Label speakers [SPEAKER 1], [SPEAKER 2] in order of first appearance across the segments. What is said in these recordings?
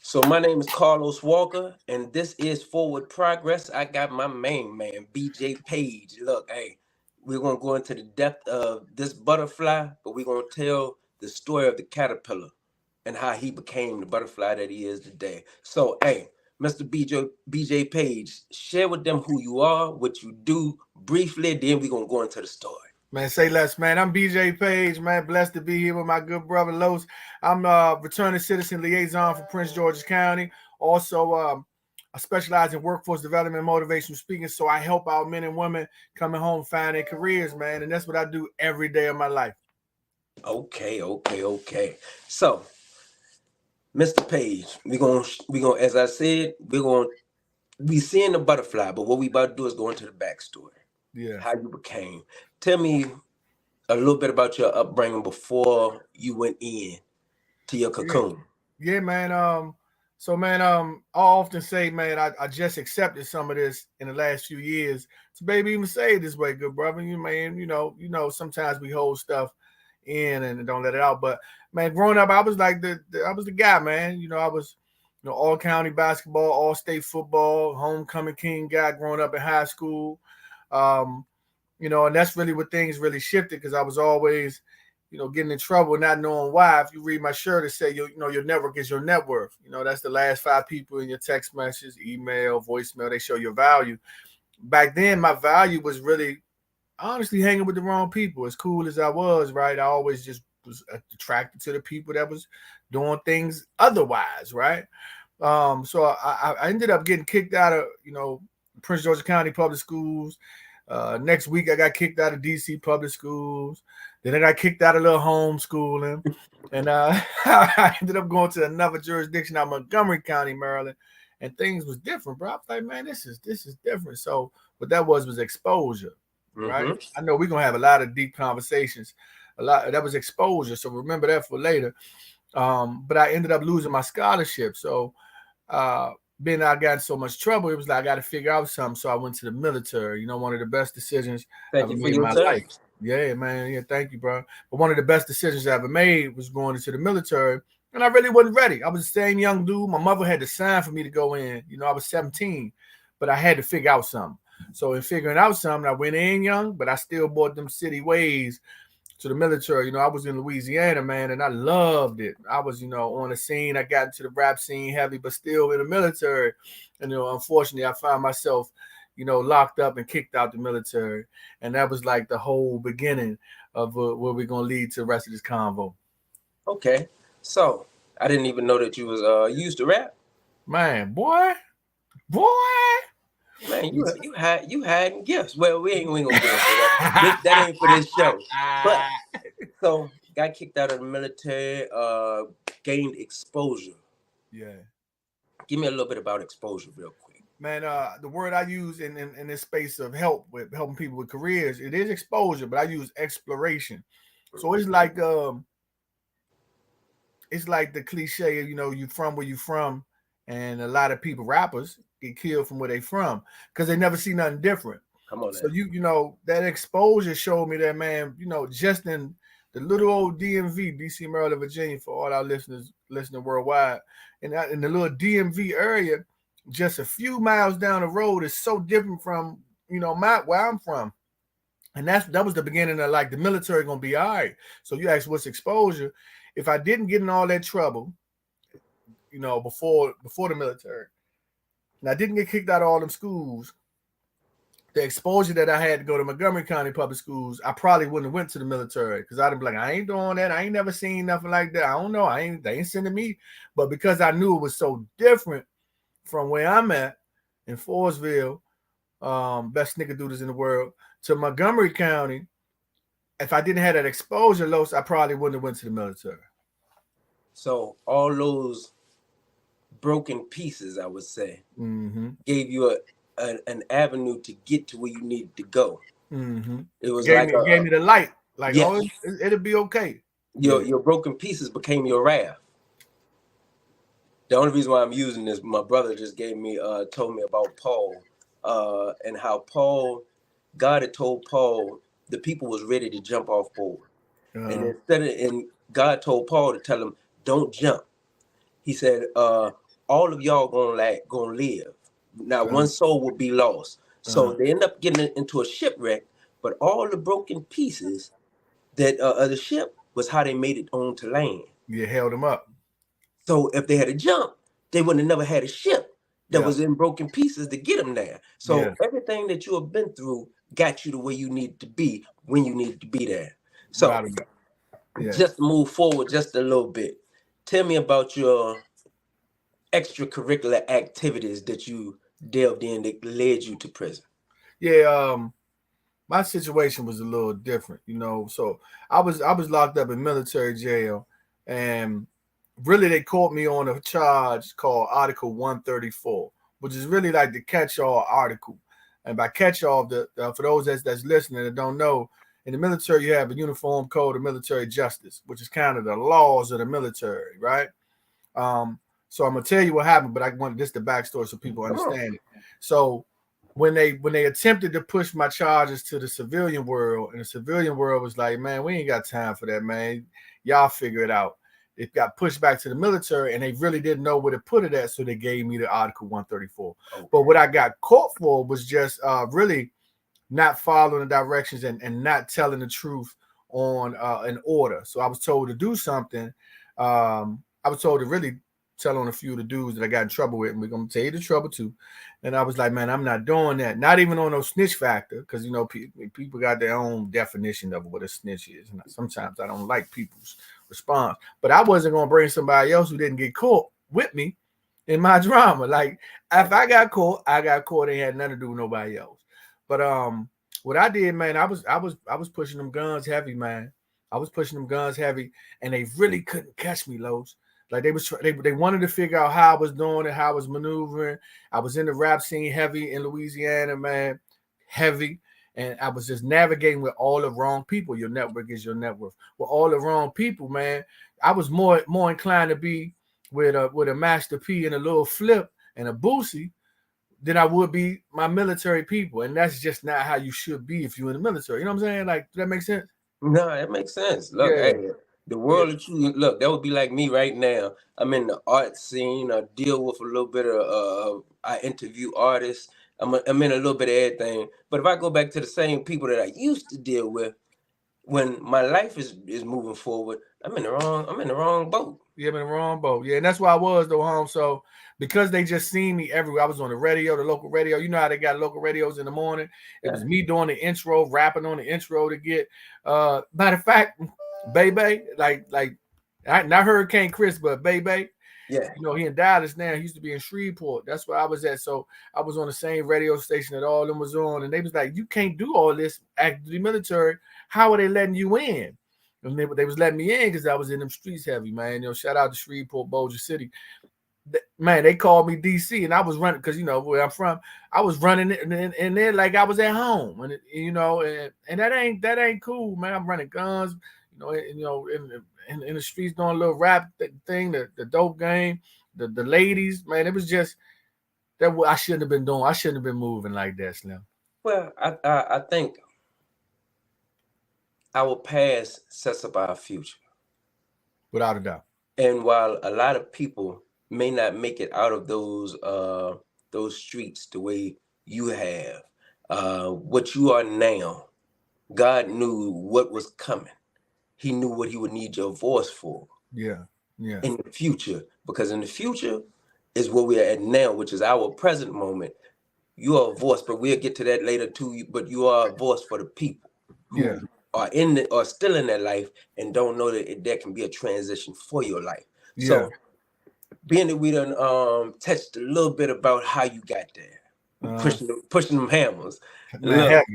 [SPEAKER 1] So my name is Carlos Walker, and this is Forward Progress. I got my main man, BJ Page. Look, hey, we're gonna go into the depth of this butterfly, but we're gonna tell the story of the caterpillar and how he became the butterfly that he is today. So, hey, Mr. BJ Page, share with them who you are, what you do briefly, then we're gonna go into the story.
[SPEAKER 2] Man, say less, man. I'm BJ Page, man. Blessed to be here with my good brother Los. I'm returning citizen liaison for Prince George's County. Also, I specialize in workforce development, motivational speaking. So I help our men and women coming home find their careers, man. And that's what I do every day of my life.
[SPEAKER 1] Okay. So, Mr. Page, we gonna, as I said, we seeing the butterfly, but what we about to do is go into the backstory.
[SPEAKER 2] Yeah.
[SPEAKER 1] How you became. Tell me a little bit about your upbringing before you went in to your cocoon.
[SPEAKER 2] Yeah, man. So man, I often say, man, I just accepted some of this in the last few years. So baby, even say it this way, good brother. Sometimes we hold stuff in and don't let it out. But man, growing up, I was like I was the guy, man. I was all county basketball, all state football, homecoming king guy growing up in high school. And that's really what things really shifted because I was always, getting in trouble, not knowing why. If you read my shirt, it say your network is your net worth. That's the last 5 people in your text message, email, voicemail. They show your value. Back then, my value was really, honestly, hanging with the wrong people. As cool as I was, right? I always just was attracted to the people that was doing things otherwise, right? So I ended up getting kicked out of, Prince George's County public schools. Next week, I got kicked out of DC public schools. Then I got kicked out of little homeschooling. And I ended up going to another jurisdiction out Montgomery County, Maryland. And things was different, bro. I was like, man, this is different. So what that was exposure, right? I know we're going to have a lot of deep conversations. That was exposure. So remember that for later. But I ended up losing my scholarship. So then I got in so much trouble. It was like I got to figure out something. So I went to the military. One of the best decisions I ever made in my life. Yeah, man. Yeah, thank you, bro. But one of the best decisions I ever made was going into the military. And I really wasn't ready. I was the same young dude. My mother had to sign for me to go in. I was 17, but I had to figure out something. So in figuring out something, I went in young, but I still bought them city ways to the military. I was in Louisiana, man, and I loved it. I was, on the scene. I got into the rap scene heavy, but still in the military. And, unfortunately, I found myself, locked up and kicked out the military. And that was like the whole beginning of where we're going to lead to the rest of this convo.
[SPEAKER 1] Okay. So I didn't even know that you was used to rap.
[SPEAKER 2] Man, boy.
[SPEAKER 1] Man, you hiding gifts. Well, we ain't gonna get into that. That ain't for this show. But so got kicked out of the military, gained exposure.
[SPEAKER 2] Yeah.
[SPEAKER 1] Give me a little bit about exposure real quick.
[SPEAKER 2] Man, the word I use in this space of helping people with careers, it is exposure, but I use exploration. So it's like the cliche, you from where you from, and a lot of people, rappers, get killed from where they from because they never see nothing different.
[SPEAKER 1] Come on.
[SPEAKER 2] So that exposure showed me that, man, just in the little old DMV, DC, Maryland, Virginia, for all our listeners listening worldwide, and in the little DMV area, just a few miles down the road is so different from where I'm from. And that was the beginning of like the military gonna be all right. So you ask what's exposure? If I didn't get in all that trouble, before the military, and I didn't get kicked out of all them schools, the exposure that I had to go to Montgomery County public schools, I probably wouldn't have went to the military because I'd be like, I ain't doing that. I ain't never seen nothing like that. I don't know. They ain't sending me. But because I knew it was so different from where I'm at in Forestville, best snickerdoodles in the world, to Montgomery County, if I didn't have that exposure, Los, I probably wouldn't have went to the military.
[SPEAKER 1] So all those broken pieces, I would say, gave you an avenue to get to where you needed to go. It was
[SPEAKER 2] gave me the light. Like, yes. It'll be okay.
[SPEAKER 1] Your broken pieces became your raft. The only reason why I'm using this, my brother just told me about Paul, and how God had told Paul the people was ready to jump off board, and God told Paul to tell him, don't jump. He said, all of y'all gonna live. Not one soul will be lost. So they end up getting into a shipwreck, but all the broken pieces that of the ship was how they made it onto land.
[SPEAKER 2] You held them up.
[SPEAKER 1] So if they had a jump, they would have never had a ship that was in broken pieces to get them there. So everything that you have been through got you to where you need to be when you needed to be there. So just to move forward just a little bit, tell me about your extracurricular activities that you delved in that led you to prison.
[SPEAKER 2] My situation was a little different, you know. So I was locked up in military jail, and really they caught me on a charge called Article 134, which is really like the catch-all article. And by catch-all, for those that's listening that don't know, in the military you have a uniform code of military justice, which is kind of the laws of the military, right? So I'm gonna tell you what happened, but I want this the backstory so people understand it. So when they attempted to push my charges to the civilian world, and the civilian world was like, man, we ain't got time for that, man. Y'all figure it out. It got pushed back to the military, and they really didn't know where to put it at, so they gave me the Article 134. But what I got caught for was just really not following the directions and not telling the truth on an order. So I was told to do something. I was told to really tell on a few of the dudes that I got in trouble with, and we're gonna tell you the trouble too. And I was like, man, I'm not doing that. Not even on no snitch factor, because you know people got their own definition of what a snitch is. And sometimes I don't like people's response, but I wasn't gonna bring somebody else who didn't get caught with me in my drama. Like if I got caught, I got caught. It had nothing to do with nobody else. But what I did, man, I was pushing them guns heavy, man. I was pushing them guns heavy, and they really couldn't catch me, Los. Like they wanted to figure out how I was doing it, how I was maneuvering. I was in the rap scene heavy in Louisiana, man, heavy. And I was just navigating with all the wrong people. Your network is your net worth. With all the wrong people, man. I was more inclined to be with a Master P and a little Flip and a Boosie than I would be my military people. And that's just not how you should be if you're in the military. You know what I'm saying? Like, does that make sense?
[SPEAKER 1] No, that makes sense. Look, hey, the world that you look, that would be like me right now. I'm in the art scene. I deal with a little bit of I interview artists. I'm in a little bit of everything. But if I go back to the same people that I used to deal with, when my life is moving forward, I'm in the wrong boat.
[SPEAKER 2] Yeah, I'm in the wrong boat. Yeah, and that's why I was though, home. So because they just seen me everywhere, I was on the radio, the local radio. You know how they got local radios in the morning. It was me doing the intro, rapping on the intro to get. Matter of fact, Baby, like not Hurricane Chris, but Baby.
[SPEAKER 1] Yeah,
[SPEAKER 2] you know, he in Dallas now. He used to be in Shreveport. That's where I was at. So I was on the same radio station that all of them was on, and they was like, "You can't do all this active duty military. How are they letting you in?" And they was letting me in because I was in them streets heavy, man. You know, shout out to Shreveport, Bossier City. Man, they called me DC, and I was running because you know where I'm from. I was running in there like I was at home, and you know, and that ain't cool, man. I'm running guns, you know, in the streets doing a little rap thing, the dope game, the ladies, man. It was just that what I shouldn't have been doing. I shouldn't have been moving like that, Slim.
[SPEAKER 1] Well, I think our past sets up our future,
[SPEAKER 2] without a doubt.
[SPEAKER 1] And while a lot of people may not make it out of those streets the way you have, what you are now, God knew what was coming. He knew what he would need your voice for.
[SPEAKER 2] Yeah.
[SPEAKER 1] In the future, because in the future is where we are at now, which is our present moment. You are a voice, but we'll get to that later too. But you are a voice for the people who are still in their life and don't know that there can be a transition for your life.
[SPEAKER 2] Yeah.
[SPEAKER 1] So being that we done touched a little bit about how you got there, pushing them hammers.
[SPEAKER 2] Man, look,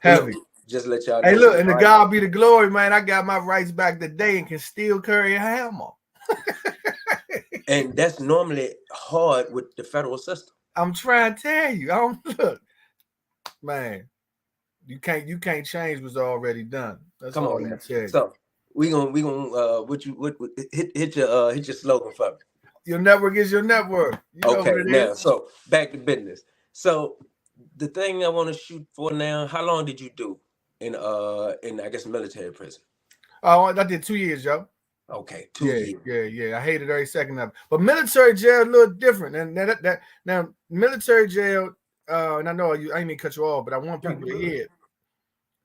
[SPEAKER 2] heavy.
[SPEAKER 1] Just let y'all know.
[SPEAKER 2] Hey, look, and to God be the glory, man. I got my rights back today and can still carry a hammer.
[SPEAKER 1] And that's normally hard with the federal system.
[SPEAKER 2] I'm trying to tell you. I don't look, man. You can't change what's already done. That's
[SPEAKER 1] Come
[SPEAKER 2] all
[SPEAKER 1] on,
[SPEAKER 2] I tell you.
[SPEAKER 1] So we gonna hit your slogan for me.
[SPEAKER 2] Your network is your network. You know
[SPEAKER 1] okay,
[SPEAKER 2] what it
[SPEAKER 1] now
[SPEAKER 2] is.
[SPEAKER 1] So back to business. So the thing I want to shoot for now. How long did you do in I guess military prison?
[SPEAKER 2] Oh, I did 2 years, yo.
[SPEAKER 1] Okay, 2 years.
[SPEAKER 2] Yeah. I hated every second of it. But military jail a little different. And now military jail, and I know I didn't mean to cut you off, but I want people to hear it.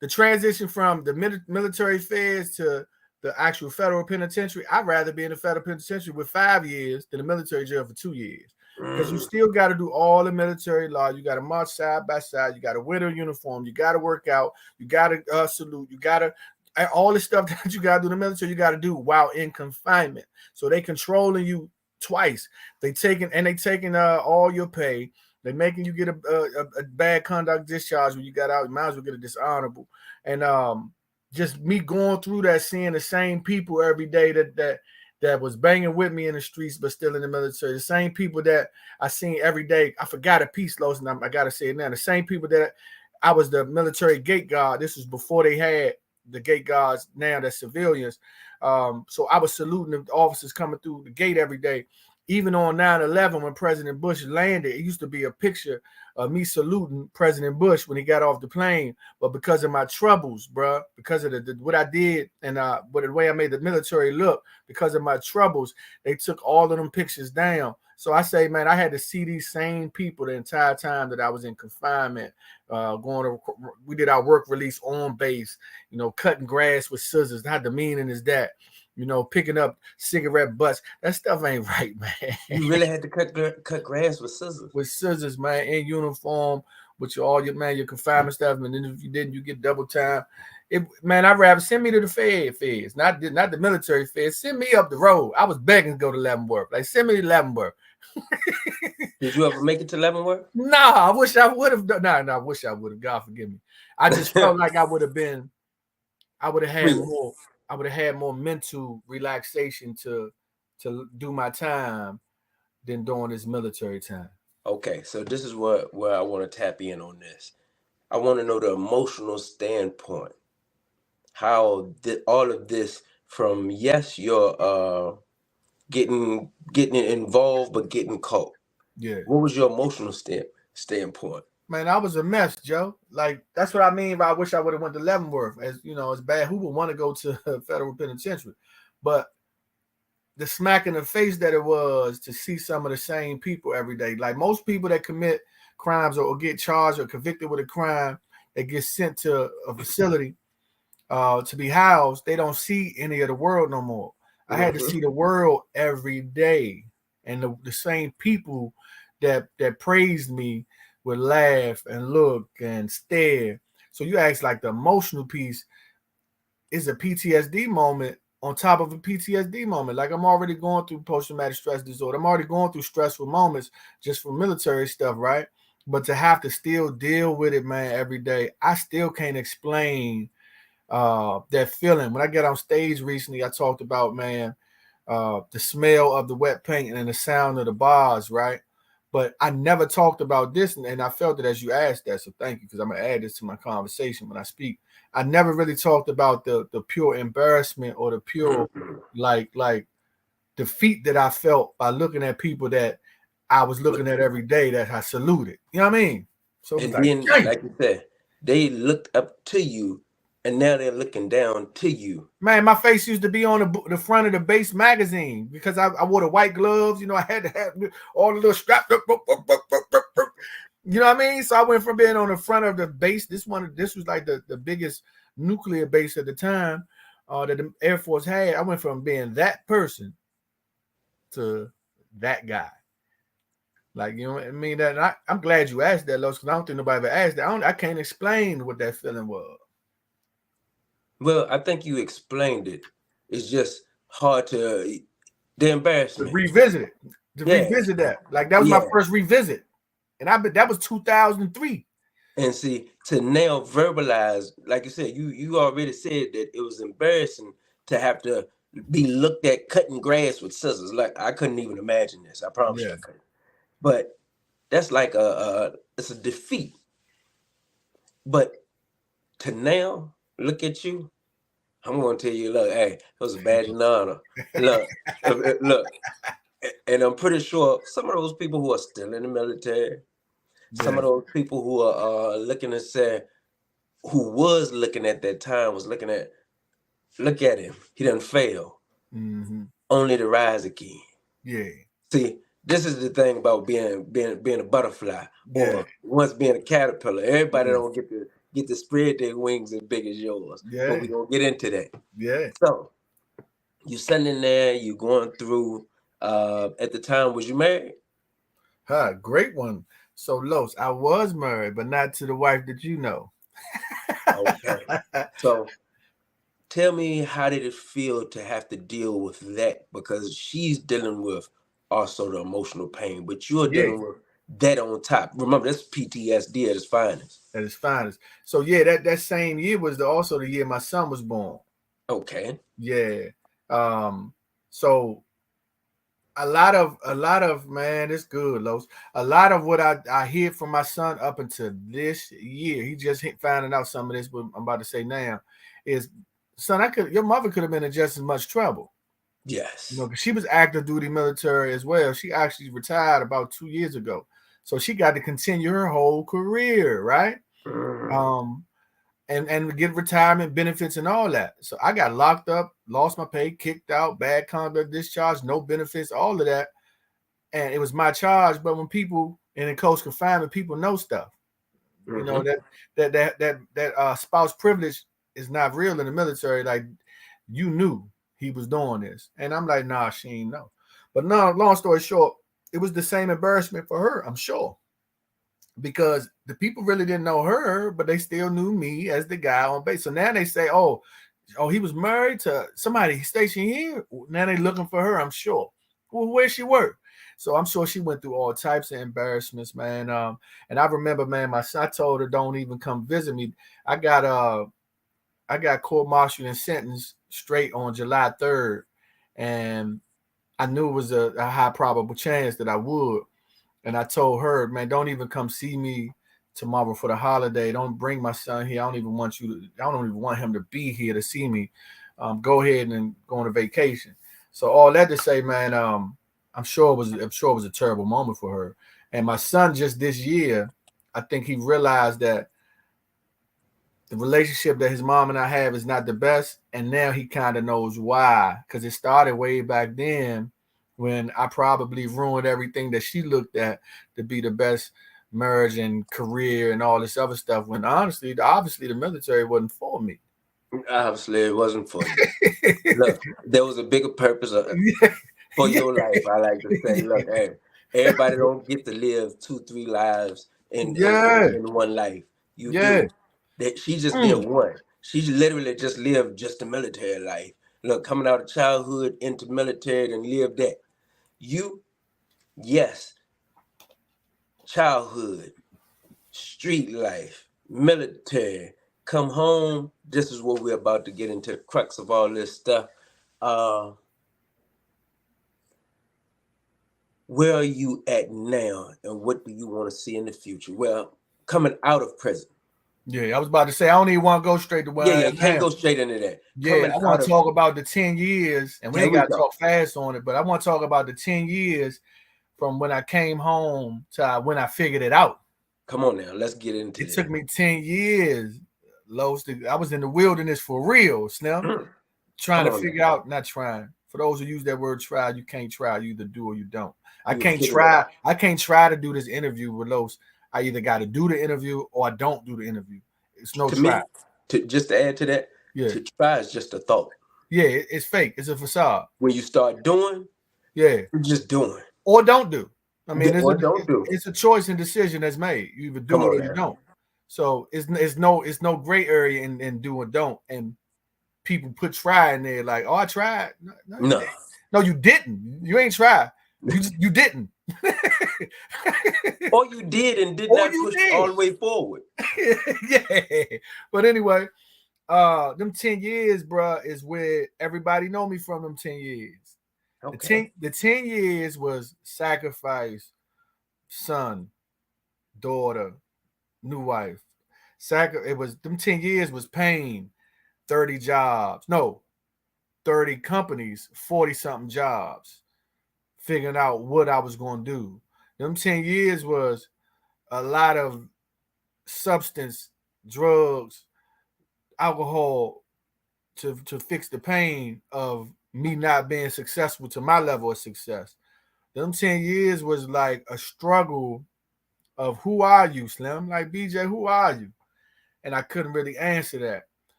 [SPEAKER 2] The transition from the military feds to the actual federal penitentiary, I'd rather be in the federal penitentiary with 5 years than the military jail for 2 years. Because you still got to do all the military law. You got to march side by side. You got to wear the uniform. You got to work out. You got to salute. You got to all the stuff that you got to do in the military. You got to do while in confinement. So they controlling you twice. They taking all your pay. They making you get a bad conduct discharge when you got out. You might as well get a dishonorable. And just me going through that, seeing the same people every day that was banging with me in the streets, but still in the military. The same people that I seen every day. I forgot a piece, Los, and I got to say it now. The same people that I was the military gate guard. This was before they had the gate guards. Now they're civilians. So I was saluting the officers coming through the gate every day. Even on 9/11, when President Bush landed, it used to be a picture of me saluting President Bush when he got off the plane. But because of my troubles, bro, because of what I did and the way I made the military look, because of my troubles, they took all of them pictures down. So I say, man, I had to see these same people the entire time that I was in confinement. We did our work release on base, cutting grass with scissors. How demeaning is that? Picking up cigarette butts. That stuff ain't right, man.
[SPEAKER 1] You really had to cut grass with scissors?
[SPEAKER 2] With scissors, man, in uniform, with your confinement stuff. And then if you didn't, you get double time. Man, I'd rather send me to the feds, not the military feds. Send me up the road. I was begging to go to Leavenworth. Like, send me to Leavenworth.
[SPEAKER 1] Did you ever make it to Leavenworth?
[SPEAKER 2] Nah, I wish I would have. I wish I would have. God forgive me. I just felt like I would have had more mental relaxation to do my time than during this military time.
[SPEAKER 1] Okay, so this is where I want to tap in on this. I want to know the emotional standpoint. How all of this from, yes, you're getting involved, but getting caught.
[SPEAKER 2] Yeah.
[SPEAKER 1] What was your emotional standpoint?
[SPEAKER 2] Man, I was a mess, Joe. Like, that's what I mean by I wish I would have went to Leavenworth. As it's bad. Who would want to go to a federal penitentiary? But the smack in the face that it was to see some of the same people every day. Like, most people that commit crimes or get charged or convicted with a crime that get sent to a facility to be housed, they don't see any of the world no more. I had to see the world every day. And the same people that praised me would laugh and look and stare. So you ask, like, the emotional piece is a PTSD moment on top of a PTSD moment. Like, I'm already going through post-traumatic stress disorder. I'm already going through stressful moments just from military stuff, right? But to have to still deal with it, man, every day, I still can't explain that feeling. When I get on stage recently, I talked about, man, the smell of the wet paint and the sound of the bars, right? But I never talked about this, and I felt it as you asked that, so thank you, because I'm going to add this to my conversation when I speak. I never really talked about the pure embarrassment or the pure, like defeat that I felt by looking at people that I was looking at every day that I saluted. You know what I mean? So
[SPEAKER 1] and then, like you said, they looked up to you, and now they're looking down to you.
[SPEAKER 2] Man, my face used to be on the front of the base magazine because I wore the white gloves. I had to have all the little strapped up. You know what I mean? So I went from being on the front of the base. This was like the biggest nuclear base at the time that the Air Force had. I went from being that person to that guy. Like, you know what I mean? That I'm glad you asked that, Los, because I don't think nobody ever asked that. I can't explain what that feeling was.
[SPEAKER 1] Well, I think you explained it. It's just hard the embarrassment.
[SPEAKER 2] To revisit it. Revisit that. Like, that was my first revisit. And that was 2003.
[SPEAKER 1] And see, to now verbalize, like you said, you already said that it was embarrassing to have to be looked at cutting grass with scissors. Like, I couldn't even imagine this. I promise you I couldn't. But that's like it's a defeat. But to now look at you, I'm going to tell you, look, hey, it was a badge of honor. Look, and I'm pretty sure some of those people who are still in the military, some of those people who are looking and say, who was looking at that time was looking at, look at him, he didn't fail.
[SPEAKER 2] Mm-hmm.
[SPEAKER 1] only to rise again.
[SPEAKER 2] Yeah.
[SPEAKER 1] See, this is the thing about being a butterfly
[SPEAKER 2] Yeah.
[SPEAKER 1] or once being a caterpillar. Everybody
[SPEAKER 2] Yeah.
[SPEAKER 1] don't get to spread their wings as big as yours. But
[SPEAKER 2] Yeah.
[SPEAKER 1] we're gonna get into that.
[SPEAKER 2] Yeah.
[SPEAKER 1] So you sitting in there, you going through at the time, was you married?
[SPEAKER 2] Huh, great one. So Los, I was married, but not to the wife that you know.
[SPEAKER 1] Okay. So tell me, how did it feel to have to deal with that? Because she's dealing with also the emotional pain, but you're
[SPEAKER 2] Yeah,
[SPEAKER 1] dealing with that on top. Remember, that's PTSD at its finest.
[SPEAKER 2] at its finest. So yeah, that same year was also the year my son was born.
[SPEAKER 1] Okay.
[SPEAKER 2] Yeah. Um, so a lot of man, it's good, Los. A lot of what I hear from my son up until this year, he just finding out some of this, what I'm about to say now, is son, your mother could have been in just as much trouble. You know,
[SPEAKER 1] Yes.
[SPEAKER 2] because she was active duty military as well. She actually retired about 2 years ago. So she got to continue her whole career, right?
[SPEAKER 1] Mm.
[SPEAKER 2] Um, and get retirement benefits and all that. So I got locked up, lost my pay, kicked out, bad conduct, discharge, no benefits, all of that. And it was my charge. But when people in close confinement, people know stuff. You know
[SPEAKER 1] Mm-hmm.
[SPEAKER 2] that spouse privilege is not real in the military. Like you knew he was doing this, and I'm like, nah, she ain't know. But no, long story short, it was the same embarrassment for her, I'm sure, because the people really didn't know her, but they still knew me as the guy on base. So now they say, oh, he was married to somebody stationed here. Now they looking for her, I'm sure. Well, where she work? So I'm sure she went through all types of embarrassments, man. And I remember, man, my son, I told her don't even come visit me. I got I got court-martialed and sentenced straight on July 3rd, and I knew it was a high probable chance that I would. And I told her, man, don't even come see me tomorrow for the holiday. Don't bring my son here. I don't even want you to. I don't even want him to be here to see me. Go ahead and go on a vacation. So all that to say, man, I'm sure it was a terrible moment for her. And my son just this year, I think he realized that the relationship that his mom and I have is not the best, and now he kind of knows why. Because it started way back then when I probably ruined everything that she looked at to be the best marriage and career and all this other stuff. When honestly, obviously, the military wasn't for me.
[SPEAKER 1] Obviously, it wasn't for you. Look, there was a bigger purpose
[SPEAKER 2] Yeah,
[SPEAKER 1] for
[SPEAKER 2] yeah,
[SPEAKER 1] your life. I like to say, look, hey, everybody don't get to live 2, 3 lives
[SPEAKER 2] yeah,
[SPEAKER 1] in one life. You
[SPEAKER 2] yeah.
[SPEAKER 1] do. That she just
[SPEAKER 2] Mm.
[SPEAKER 1] lived one. She literally just lived just a military life. Look, coming out of childhood into military and lived that. You, yes, childhood, street life, military, come home. This is what we're about to get into the crux of all this stuff. Uh, where are you at now, and what do you want to see in the future? Well, coming out of prison.
[SPEAKER 2] Yeah, I was about to say I don't even want to go straight to where
[SPEAKER 1] Yeah,
[SPEAKER 2] I
[SPEAKER 1] yeah,
[SPEAKER 2] am
[SPEAKER 1] can't
[SPEAKER 2] now.
[SPEAKER 1] go straight into that.
[SPEAKER 2] Yeah,
[SPEAKER 1] Coming
[SPEAKER 2] I
[SPEAKER 1] out
[SPEAKER 2] want to
[SPEAKER 1] of,
[SPEAKER 2] talk about the 10 years, and we
[SPEAKER 1] there
[SPEAKER 2] ain't
[SPEAKER 1] we
[SPEAKER 2] got to
[SPEAKER 1] go.
[SPEAKER 2] talk fast on it, but I want to talk about the 10 years from when I came home to when I figured it out.
[SPEAKER 1] Come on now, let's get into
[SPEAKER 2] It took
[SPEAKER 1] this.
[SPEAKER 2] me 10 years, Los. I was in the wilderness for real, Slim, trying
[SPEAKER 1] Come
[SPEAKER 2] to
[SPEAKER 1] on now.
[SPEAKER 2] figure out, not trying. For those who use that word try, you can't try. You either do or you don't. I
[SPEAKER 1] You were
[SPEAKER 2] can't
[SPEAKER 1] figuring it
[SPEAKER 2] try.
[SPEAKER 1] out.
[SPEAKER 2] I can't try to do this interview with Los. I either got to do the interview or I don't do the interview. It's no
[SPEAKER 1] To
[SPEAKER 2] try.
[SPEAKER 1] me, to just to add to that,
[SPEAKER 2] Yeah.
[SPEAKER 1] to try is just a thought.
[SPEAKER 2] Yeah, it's fake. It's a facade.
[SPEAKER 1] When you start doing,
[SPEAKER 2] Yeah.
[SPEAKER 1] you're just doing.
[SPEAKER 2] Or don't do. I mean,
[SPEAKER 1] Or don't do.
[SPEAKER 2] it's a choice and decision that's made. You either
[SPEAKER 1] Come
[SPEAKER 2] do it
[SPEAKER 1] on
[SPEAKER 2] or you
[SPEAKER 1] now.
[SPEAKER 2] don't. So it's no gray area in do or don't. And people put try in there like, oh, I tried. No, you
[SPEAKER 1] No.
[SPEAKER 2] didn't. No, you didn't. You ain't tried. You didn't.
[SPEAKER 1] Or you did and did
[SPEAKER 2] Or
[SPEAKER 1] not
[SPEAKER 2] you
[SPEAKER 1] push all
[SPEAKER 2] did.
[SPEAKER 1] the way forward.
[SPEAKER 2] Yeah. But anyway, them 10 years, bruh, is where everybody know me from them 10 years. The
[SPEAKER 1] Okay.
[SPEAKER 2] 10 years was sacrifice, son, daughter, new wife. It was them 10 years was pain, 30 jobs. No, 30 companies, 40 something jobs, figuring out what I was going to do. Them 10 years was a lot of substance, drugs, alcohol to fix the pain of me not being successful to my level of success. Them 10 years was like a struggle of who are you, Slim? Like, BJ, who are you? And I couldn't really answer that.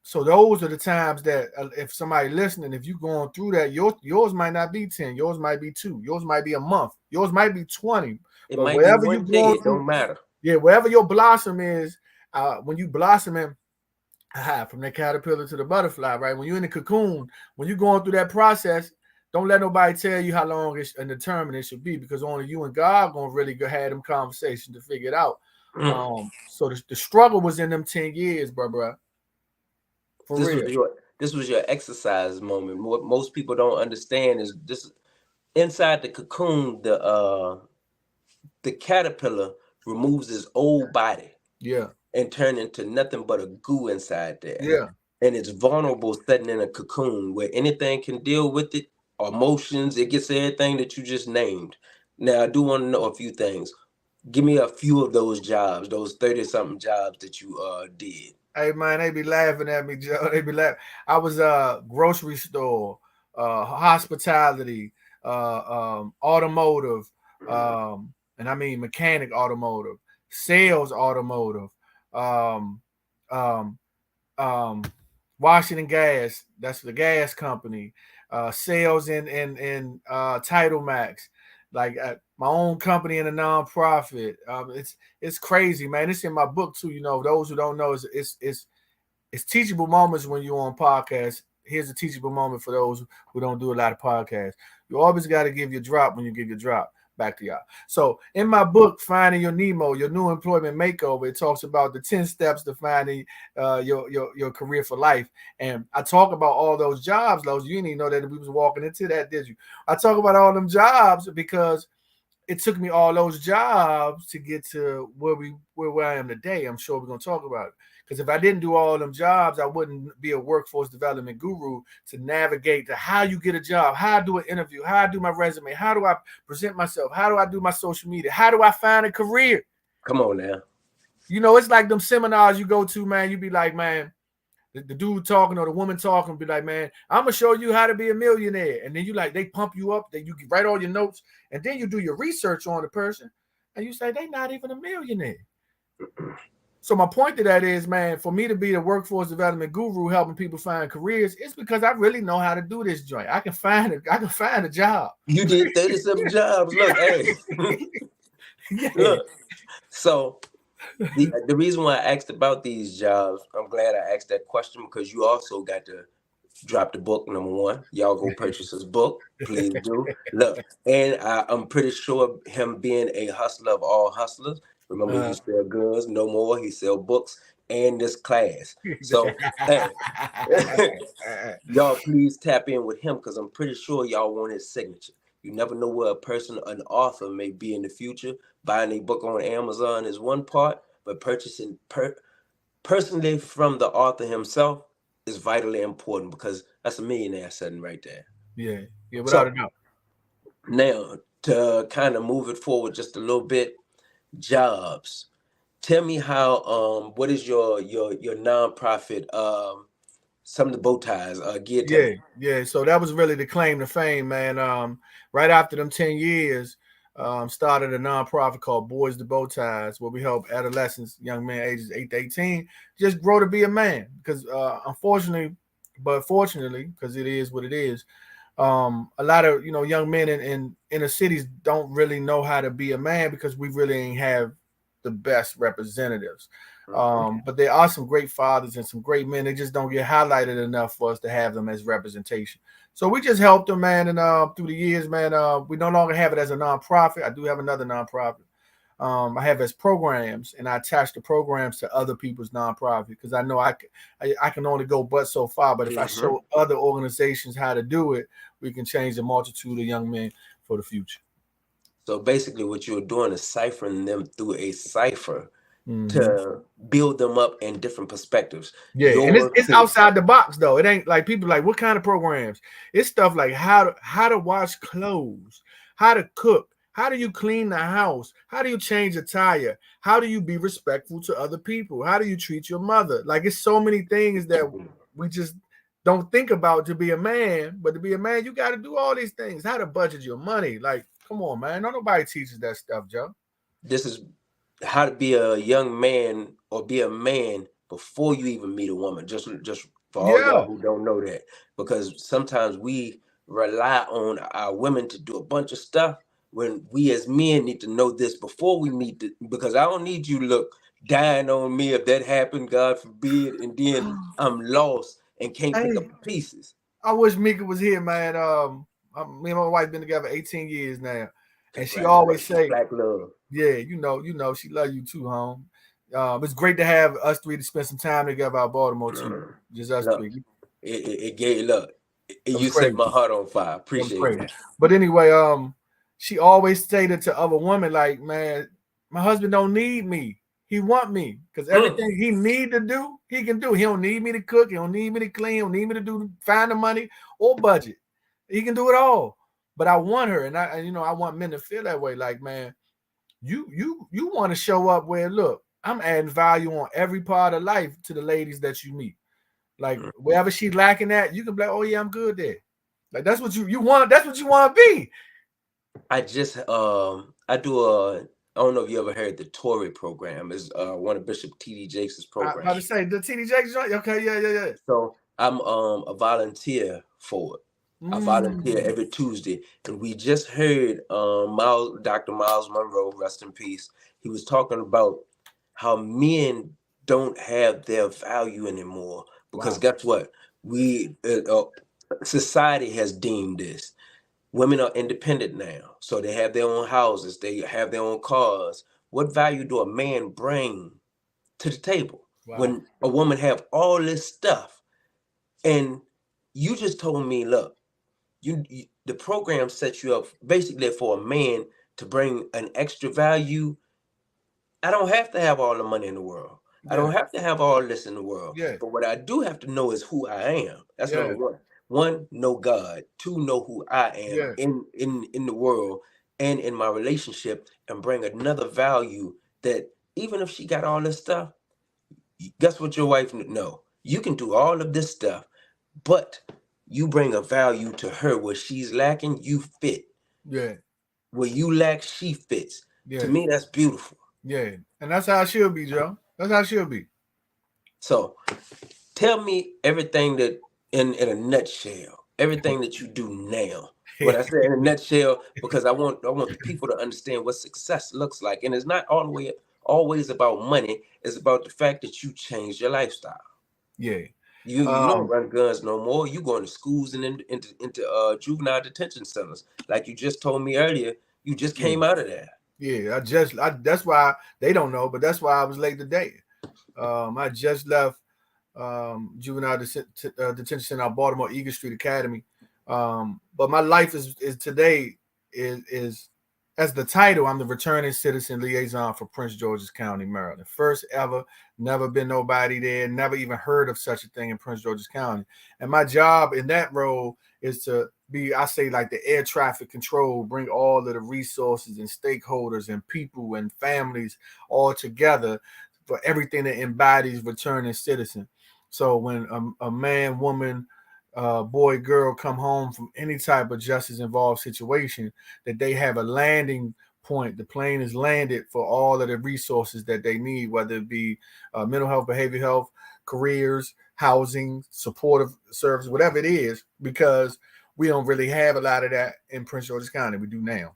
[SPEAKER 2] So those are the times that if somebody listening, if you going through that, yours might not be 10, yours might be 2, yours might be a month, yours might be 20.
[SPEAKER 1] It
[SPEAKER 2] But
[SPEAKER 1] might be
[SPEAKER 2] wherever you
[SPEAKER 1] one day.
[SPEAKER 2] going
[SPEAKER 1] It
[SPEAKER 2] through,
[SPEAKER 1] don't matter.
[SPEAKER 2] yeah, wherever your blossom is, when you blossoming, from the caterpillar to the butterfly, right? When you're in the cocoon, when you're going through that process, don't let nobody tell you how long and determined it should be, because only you and God gonna really go have them conversations to figure it out.
[SPEAKER 1] Mm.
[SPEAKER 2] So the struggle was in them 10 years, bro. For
[SPEAKER 1] This was
[SPEAKER 2] real.
[SPEAKER 1] your exercise moment. What most people don't understand is this: inside the cocoon, the caterpillar removes his old body
[SPEAKER 2] Yeah.
[SPEAKER 1] and turn into nothing but a goo inside there.
[SPEAKER 2] Yeah.
[SPEAKER 1] And it's vulnerable sitting in a cocoon where anything can deal with it, emotions, it gets everything that you just named. Now, I do want to know a few things. Give me a few of those jobs, those 30 something jobs that you did.
[SPEAKER 2] Hey man, they be laughing at me, Joe. They be laughing. I was grocery store, hospitality, automotive, and I mean mechanic automotive, sales automotive, um, um, um, Washington Gas. That's the gas company. Sales in Title Max, like my own company and a nonprofit. It's crazy, man. It's in my book too. You know, those who don't know, it's teachable moments when you're on podcasts. Here's a teachable moment for those who don't do a lot of podcasts. You always got to give your drop when you give your drop. Back to y'all. So in my book, Finding Your Nemo, Your New Employment Makeover, it talks about the 10 steps to finding your career for life. And I talk about all those jobs, those you didn't even know that we was walking into that, did you? I talk about all them jobs because it took me all those jobs to get to where I am today. I'm sure we're gonna talk about it. Because if I didn't do all them jobs, I wouldn't be a workforce development guru to navigate to how you get a job, how I do an interview, how I do my resume, how do I present myself, how do I do my social media, how do I find a career?
[SPEAKER 1] Come on now.
[SPEAKER 2] You know, it's like them seminars you go to, man. You be like, man, the dude talking or the woman talking be like, man, I'm gonna show you how to be a millionaire. And then you like, they pump you up, then you write all your notes, and then you do your research on the person, and you say they not even a millionaire. So my point to that is, man, for me to be the workforce development guru helping people find careers, it's because I really know how to do this joint. I can find a job.
[SPEAKER 1] You did 30 something jobs. Look, hey,
[SPEAKER 2] Yeah.
[SPEAKER 1] look. So the reason why I asked about these jobs, I'm glad I asked that question because you also got to drop the book. Number one, y'all go purchase his book, please do. Look, and I'm pretty sure him being a hustler of all hustlers. Remember, he sell guns, no more. He sell books and this class. So, hey, y'all please tap in with him because I'm pretty sure y'all want his signature. You never know where a person, an author, may be in the future. Buying a book on Amazon is one part, but purchasing personally from the author himself is vitally important because that's a millionaire sitting right there.
[SPEAKER 2] Yeah, without a
[SPEAKER 1] So
[SPEAKER 2] doubt.
[SPEAKER 1] now to kind of move it forward just a little bit, jobs. Tell me how what is your nonprofit some of the bow ties geared to.
[SPEAKER 2] Yeah. So that was really the claim to fame, man. Right after them 10 years, started a nonprofit called Boys to Bow Ties, where we help adolescents, young men ages 8 to 18, just grow to be a man. Because unfortunately, but fortunately, because it is what it is, a lot of young men in inner cities don't really know how to be a man because we really ain't have the best representatives. But there are some great fathers and some great men. They just don't get highlighted enough for us to have them as representation. So we just helped them, man. And through the years, man, we no longer have it as a nonprofit. I do have another nonprofit. I have as programs, and I attach the programs to other people's nonprofit because I know I can only go but so far. But if I show other organizations how to do it, we can change the multitude of young men for the future.
[SPEAKER 1] So basically, what you're doing is ciphering them through a cipher to build them up in different perspectives.
[SPEAKER 2] Yeah,
[SPEAKER 1] Your
[SPEAKER 2] and
[SPEAKER 1] work
[SPEAKER 2] it's outside the box though. It ain't like people like what kind of programs. It's stuff like how to wash clothes, how to cook, how do you clean the house, how do you change a tire, how do you be respectful to other people, how do you treat your mother. Like it's so many things that we just don't think about to be a man. But to be a man, you got to do all these things. How to budget your money. Like, come on, man. Nobody teaches that stuff, Joe.
[SPEAKER 1] This is how to be a young man or be a man before you even meet a woman. Just for all y'all
[SPEAKER 2] Yeah.
[SPEAKER 1] who don't know that, because sometimes we rely on our women to do a bunch of stuff when we as men need to know this before we meet because I don't need you to look dying on me if that happened, God forbid, and then I'm lost and can't pick up
[SPEAKER 2] Hey,
[SPEAKER 1] the pieces.
[SPEAKER 2] I wish Mika was here, man. Me and my wife been together 18 years now, and she always
[SPEAKER 1] Congratulations,
[SPEAKER 2] say,
[SPEAKER 1] black love.
[SPEAKER 2] "Yeah, she love you too, home." It's great to have us three to spend some time together out Baltimore too. Just us
[SPEAKER 1] Look,
[SPEAKER 2] three.
[SPEAKER 1] it gave look.
[SPEAKER 2] It was
[SPEAKER 1] You set
[SPEAKER 2] crazy.
[SPEAKER 1] my heart on fire.
[SPEAKER 2] It was
[SPEAKER 1] Appreciate
[SPEAKER 2] crazy.
[SPEAKER 1] that.
[SPEAKER 2] But anyway, she always stated to other women, like, man, my husband don't need me. He want me because everything he need to do, he can do. He don't need me to cook. He don't need me to clean. He don't need me to find the money or budget. He can do it all. But I want her, and I want men to feel that way. Like, man, you want to show up where, look, I'm adding value on every part of life to the ladies that you meet. Like wherever she's lacking at, you can be like, oh yeah, I'm good there. Like that's what you want. That's what you want to be.
[SPEAKER 1] I just I do I don't know if you ever heard the Tory program. Is one of Bishop T.D. Jakes'
[SPEAKER 2] I
[SPEAKER 1] program.
[SPEAKER 2] about to say the TD Jakes joint. Okay, yeah.
[SPEAKER 1] So I'm a volunteer for it. I volunteer every Tuesday, and we just heard Dr. Miles Monroe, rest in peace. He was talking about how men don't have their value anymore because
[SPEAKER 2] Wow.
[SPEAKER 1] guess what? We society has deemed this. Women are independent now, so they have their own houses, they have their own cars. What value do a man bring to the table
[SPEAKER 2] Wow.
[SPEAKER 1] when a woman have all this stuff? And you just told me, look, you the program sets you up basically for a man to bring an extra value. I don't have to have all the money in the world. I
[SPEAKER 2] Yeah.
[SPEAKER 1] don't have to have all this in the world.
[SPEAKER 2] Yeah.
[SPEAKER 1] But what I do have to know is who I am. That's number
[SPEAKER 2] Yeah.
[SPEAKER 1] one. One, know God. Two, know who I am
[SPEAKER 2] Yeah.
[SPEAKER 1] in the world and in my relationship, and bring another value that even if she got all this stuff, guess what your wife know? You can do all of this stuff, but you bring a value to her where she's lacking, you fit.
[SPEAKER 2] Yeah.
[SPEAKER 1] Where you lack, she fits. To
[SPEAKER 2] Yeah.
[SPEAKER 1] me, that's beautiful.
[SPEAKER 2] Yeah. And that's how it should be, Joe. That's how it should be.
[SPEAKER 1] So tell me everything that in a nutshell, everything that you do now. When I say in a nutshell, because I want the people to understand what success looks like. And it's not always about money. It's about the fact that you changed your lifestyle.
[SPEAKER 2] Yeah.
[SPEAKER 1] You don't run guns no more. You going to schools and into juvenile detention centers. Like you just told me earlier, you just
[SPEAKER 2] Yeah.
[SPEAKER 1] came out of there.
[SPEAKER 2] Yeah. That's why they don't know, but that's why I was late today. I just left juvenile detention center out Baltimore Eagle Street Academy. But my life is today is as the title, I'm the returning citizen liaison for Prince George's County, Maryland. First ever, never been nobody there, never even heard of such a thing in Prince George's County. And my job in that role is to be, I say, like the air traffic control, bring all of the resources and stakeholders and people and families all together for everything that embodies returning citizen. So when a man, woman, boy, girl come home from any type of justice involved situation, that they have a landing point. The plane is landed for all of the resources that they need, whether it be mental health, behavioral health, careers, housing, supportive service, whatever it is, because we don't really have a lot of that in Prince George's County. We do now.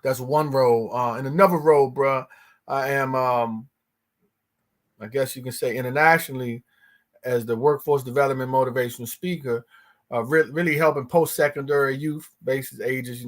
[SPEAKER 2] That's one role. And another role, bruh, I am, I guess you can say internationally, as the workforce development motivational speaker, really helping post-secondary youth, basis ages,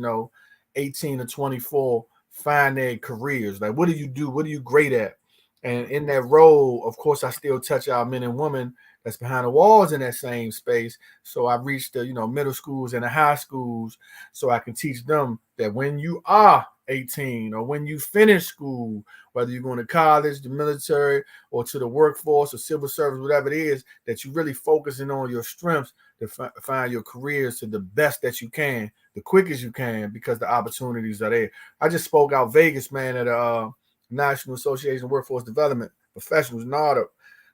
[SPEAKER 2] 18 to 24, find their careers. Like, what do you do? What are you great at? And in that role, of course, I still touch our men and women that's behind the walls in that same space. So I reached the, middle schools and the high schools so I can teach them that when you are 18 or when you finish school, whether you're going to college, the military, or to the workforce or civil service, whatever it is, that you're really focusing on your strengths to find your careers to the best that you can, the quickest you can, because the opportunities are there. I just spoke out Vegas, man, at a National Association of Workforce Development Professionals, NARDA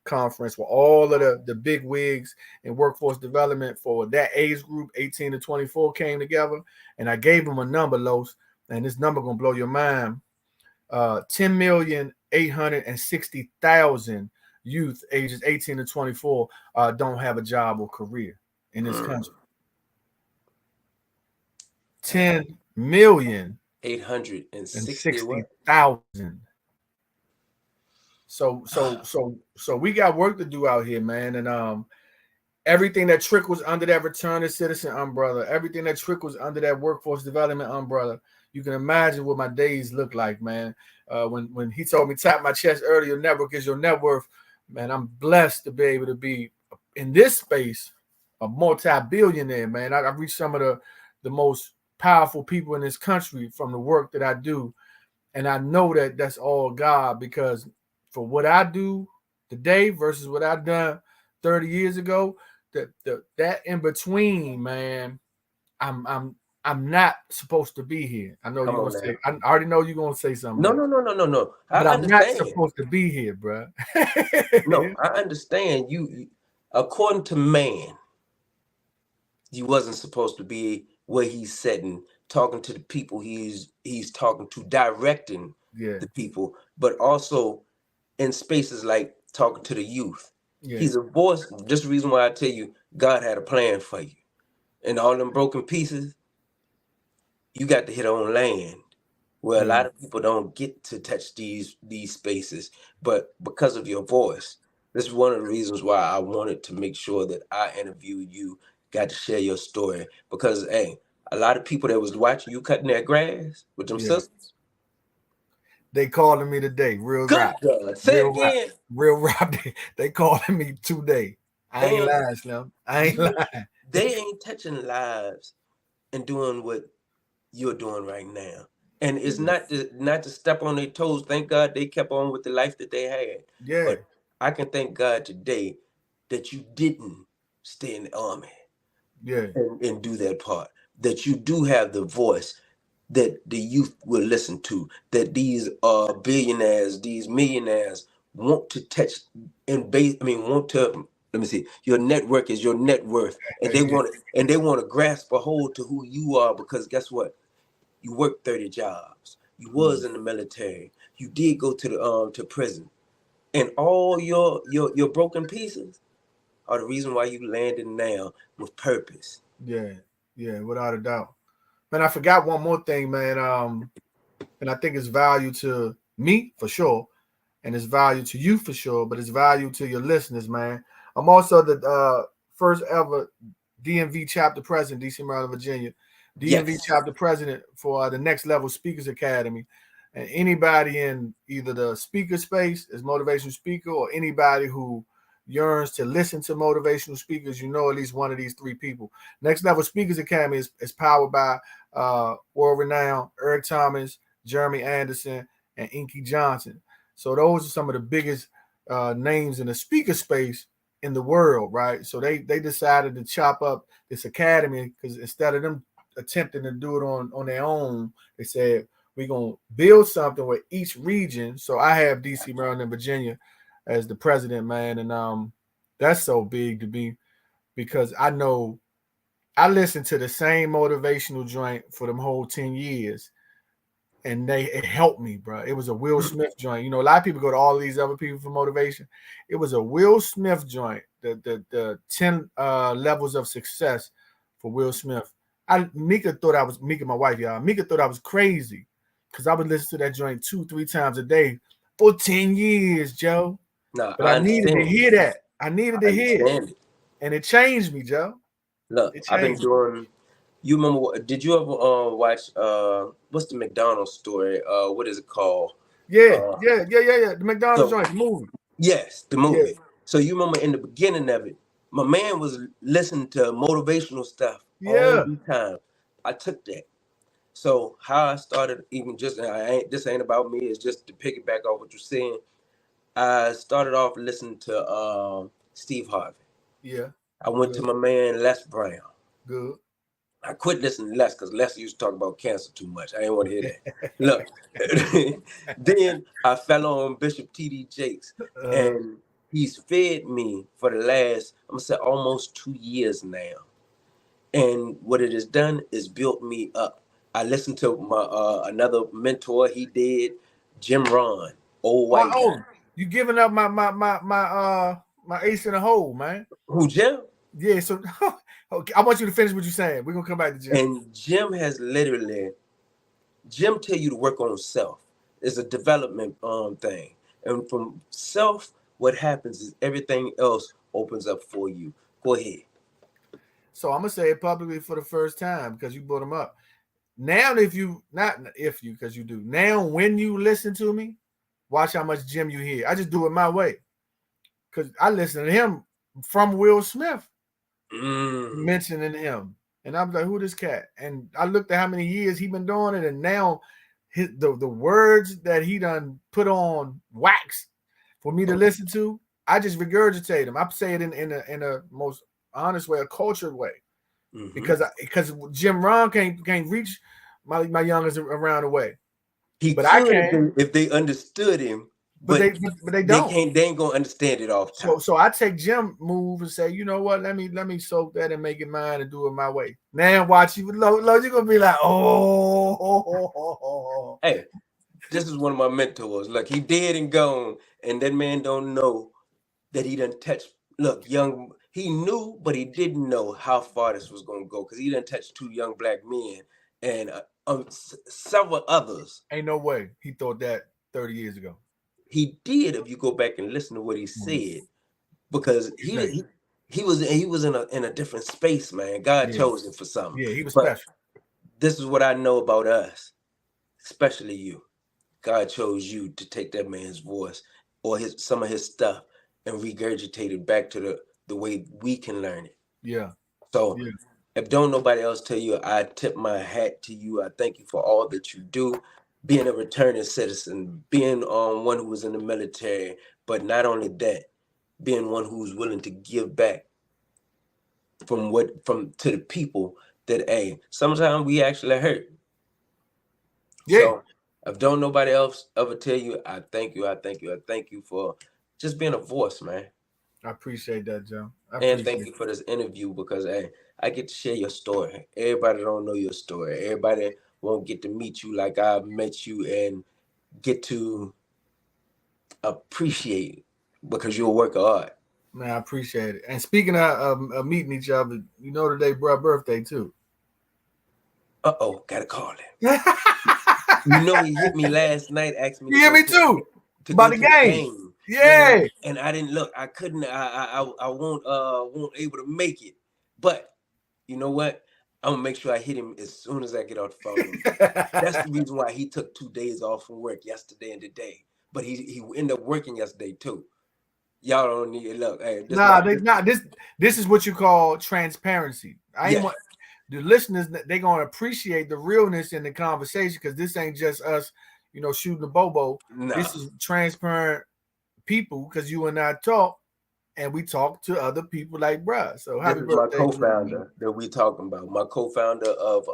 [SPEAKER 2] conference where all of the big wigs in workforce development for that age group, 18 to 24, came together. And I gave them a number, Los, and this number gonna blow your mind. 10,860,000 youth ages 18 to 24 don't have a job or career in this country. 10,860,000. So we got work to do out here, man. And everything that trickles under that return to citizen umbrella, everything that trickles under that workforce development umbrella, you can imagine what my days look like, man. When he told me tap my chest earlier, your network is your net worth, man. I'm blessed to be able to be in this space, a multi-billionaire, man. I reach some of the most powerful people in this country from the work that I do. And I know that that's all God, because for what I do today versus what I done 30 years ago, that in between, man, I'm not supposed to be here. I know you're gonna say. I already know you're gonna say something.
[SPEAKER 1] No.
[SPEAKER 2] But I'm not supposed to be here, bro.
[SPEAKER 1] No, I understand. You, according to man, you wasn't supposed to be where he's sitting, talking to the people he's talking to, directing the people, but also in spaces like talking to the youth. He's a voice. Just the reason why I tell you, God had a plan for you. And all them broken pieces, you got to hit on land where a lot of people don't get to touch these spaces. But because of your voice, this is one of the reasons why I wanted to make sure that I interviewed you, got to share your story. Because, hey, a lot of people that was watching you cutting their grass with them sisters,
[SPEAKER 2] they calling me today, real rap.
[SPEAKER 1] Say real again. Rap.
[SPEAKER 2] Real rap. They calling me today. I ain't lying, Slim. I ain't lying.
[SPEAKER 1] They ain't touching lives and doing what you're doing right now. And it's not to step on their toes. Thank God they kept on with the life that they had.
[SPEAKER 2] Yeah.
[SPEAKER 1] But I can thank God today that you didn't stay in the army.
[SPEAKER 2] Yeah.
[SPEAKER 1] And do that part. That you do have the voice that the youth will listen to, that these billionaires, these millionaires want to touch and want to, let me see, your network is your net worth. And they want to grasp a hold to who you are, because guess what? You worked 30 jobs. You was in the military. You did go to the to prison. And all your broken pieces are the reason why you landed now with purpose.
[SPEAKER 2] Yeah, without a doubt. Man, I forgot one more thing, man. And I think it's value to me for sure, and it's value to you for sure, but it's value to your listeners, man. I'm also the first ever DMV chapter president, DC, Maryland, Virginia. DMV chapter president for the Next Level Speakers Academy. And anybody in either the speaker space as motivational speaker, or anybody who yearns to listen to motivational speakers, you know at least one of these three people. Next Level Speakers Academy is powered by world-renowned Eric Thomas, Jeremy Anderson, and Inky Johnson. So those are some of the biggest names in the speaker space in the world, right? So they decided to chop up this academy, because instead of them attempting to do it on their own, they said, we're going to build something with each region. So I have DC, Maryland, and Virginia as the president, man. And that's so big to me, because I know I listened to the same motivational joint for them whole 10 years. And it helped me, bro. It was a Will Smith joint. You know, a lot of people go to all these other people for motivation. It was a Will Smith joint, the 10 levels of success for Will Smith. Mika, my wife, y'all. Mika thought I was crazy, because I would listen to that joint 2-3 times a day for 10 years, Joe.
[SPEAKER 1] No,
[SPEAKER 2] but I needed to hear that. I needed to hear it. And it changed me, Joe.
[SPEAKER 1] Look, I've been doing. You remember? Did you ever watch? What's the McDonald's story? What is it called?
[SPEAKER 2] Yeah. The McDonald's joint, the movie.
[SPEAKER 1] Yes, the movie. Yeah. So you remember in the beginning of it, my man was listening to motivational stuff all the time. I took that. So how I started, even just this ain't about me. It's just to piggyback off what you're saying. I started off listening to Steve Harvey.
[SPEAKER 2] Yeah.
[SPEAKER 1] I went to my man Les Brown.
[SPEAKER 2] Good.
[SPEAKER 1] I quit listening to Les, because Les used to talk about cancer too much. I didn't want to hear that. Look, then I fell on Bishop T.D. Jakes, and He's fed me for the last, I'm gonna say, almost 2 years now. And what it has done is built me up. I listened to my another mentor. He did, Jim Ron, old white guy.
[SPEAKER 2] Oh, you giving up my ace in the hole, man.
[SPEAKER 1] Who, Jim?
[SPEAKER 2] Yeah, so okay, I want you to finish what you're saying. We're gonna come back to Jim.
[SPEAKER 1] And Jim has literally, Jim tell you to work on self. It's a development thing. And from self, what happens is everything else opens up for you. Go ahead.
[SPEAKER 2] So I'm gonna say it publicly for the first time because you brought him up. Now, if you not if you because you do now, when you listen to me, watch how much Jim you hear. I just do it my way because I listen to him from Will Smith mentioning him, and I'm like, who this cat? And I looked at how many years he been doing it, and now the words that he done put on wax for me to listen to, I just regurgitate them. I say it in a most honest way, a cultured way. Because Jim Ron can't reach my youngest around the way,
[SPEAKER 1] He
[SPEAKER 2] but I
[SPEAKER 1] could
[SPEAKER 2] can.
[SPEAKER 1] if they understood him,
[SPEAKER 2] But
[SPEAKER 1] but
[SPEAKER 2] they don't.
[SPEAKER 1] They ain't gonna understand it off top.
[SPEAKER 2] So I take Jim move and say, you know what? Let me soak that and make it mine and do it my way. Now watch you, Lord, you're gonna be like, oh.
[SPEAKER 1] Hey, this is one of my mentors. Look, he dead and gone, and that man don't know that he done touched. Look, young, he knew, but he didn't know how far this was gonna go because he done touched 2 young black men and several others.
[SPEAKER 2] Ain't no way he thought that 30 years ago.
[SPEAKER 1] He did if you go back and listen to what he said, because he was in a different space, man. God chose him for something.
[SPEAKER 2] Yeah, he was
[SPEAKER 1] but
[SPEAKER 2] special.
[SPEAKER 1] This is what I know about us, especially you. God chose you to take that man's voice or some of his stuff and regurgitate it back to the way we can learn it.
[SPEAKER 2] Yeah.
[SPEAKER 1] So if don't nobody else tell you, I tip my hat to you. I thank you for all that you do. Being a returning citizen, being one who was in the military, but not only that, being one who's willing to give back from to the people that, hey, sometimes we actually hurt.
[SPEAKER 2] Yeah.
[SPEAKER 1] So if don't nobody else ever tell you, I thank you, I thank you, I thank you for just being a voice, man.
[SPEAKER 2] I appreciate that, Joe.
[SPEAKER 1] And thank you for this interview because, hey, I get to share your story. Everybody don't know your story. Everybody won't get to meet you like I've met you and get to appreciate because you're a work of art.
[SPEAKER 2] Man, I appreciate it. And speaking of meeting each other, you know today, bro, birthday too.
[SPEAKER 1] Gotta call him. You know, he hit me last night, asked me.
[SPEAKER 2] You hear me too about the game. Yeah.
[SPEAKER 1] And I didn't look. I couldn't. I won't able to make it. But you know what? I'm gonna make sure I hit him as soon as I get off the phone. That's the reason why he took 2 days off from work yesterday and today. But he ended up working yesterday too. Y'all don't need it. Look, hey,
[SPEAKER 2] this is what you call transparency. I ain't want the listeners, they're gonna appreciate the realness in the conversation because this ain't just us, shooting the bobo.
[SPEAKER 1] Nah.
[SPEAKER 2] This is transparent people because you and I talk, and we talk to other people like bruh. So happy birthday,
[SPEAKER 1] my co-founder that we talking about. My co-founder of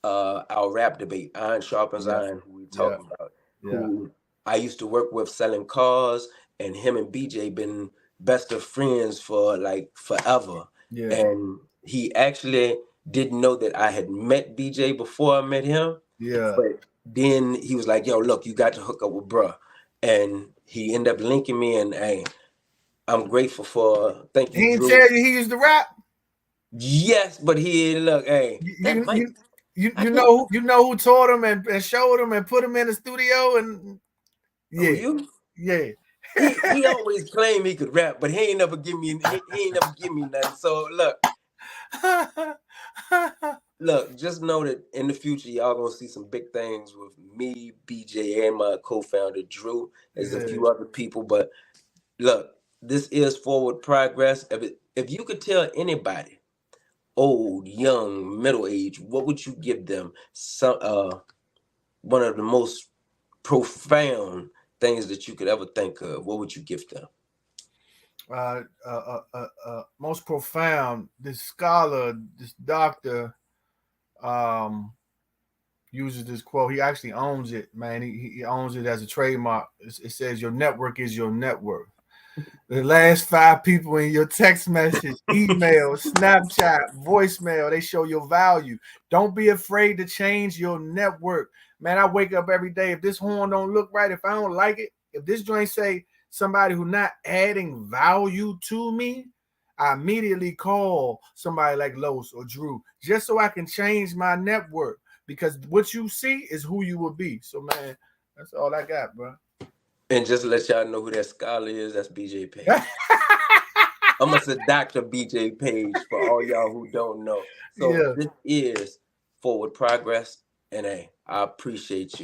[SPEAKER 1] our rap debate, Iron Sharpens Iron, who we talking about. Who I used to work with selling cars, and him and BJ been best of friends for like forever.
[SPEAKER 2] Yeah.
[SPEAKER 1] And he actually didn't know that I had met BJ before I met him.
[SPEAKER 2] Yeah.
[SPEAKER 1] But then he was like, yo, look, you got to hook up with bruh. And he ended up linking me, and hey, I'm grateful for. Thank you.
[SPEAKER 2] He didn't tell you he used to rap.
[SPEAKER 1] Yes, but he look. Hey,
[SPEAKER 2] you know who taught him and showed him and put him in the studio and
[SPEAKER 1] you?
[SPEAKER 2] Yeah.
[SPEAKER 1] He always claimed he could rap, but he ain't never give me nothing. So look, just know that in the future y'all gonna see some big things with me, BJ, and my co-founder Drew. There's a few other people, but look, this is forward progress. If you could tell anybody, old, young, middle age, what would you give them? One of the most profound things that you could ever think of. What would you give them?
[SPEAKER 2] Most profound. This scholar, this doctor, uses this quote. He actually owns it, man. He owns it as a trademark. It says, "Your network is your net worth." The last 5 people in your text message, email, Snapchat, voicemail, they show your value. Don't be afraid to change your network. Man, I wake up every day. If this horn don't look right, if I don't like it, if this joint say somebody who not adding value to me, I immediately call somebody like Los or Drew just so I can change my network. Because what you see is who you will be. So, man, that's all I got, bro.
[SPEAKER 1] And just to let y'all know who that scholar is, that's BJ Page. I'm gonna say Dr. BJ Page for all y'all who don't know. So
[SPEAKER 2] Yeah.
[SPEAKER 1] this is Forward Progress, and hey, I appreciate you.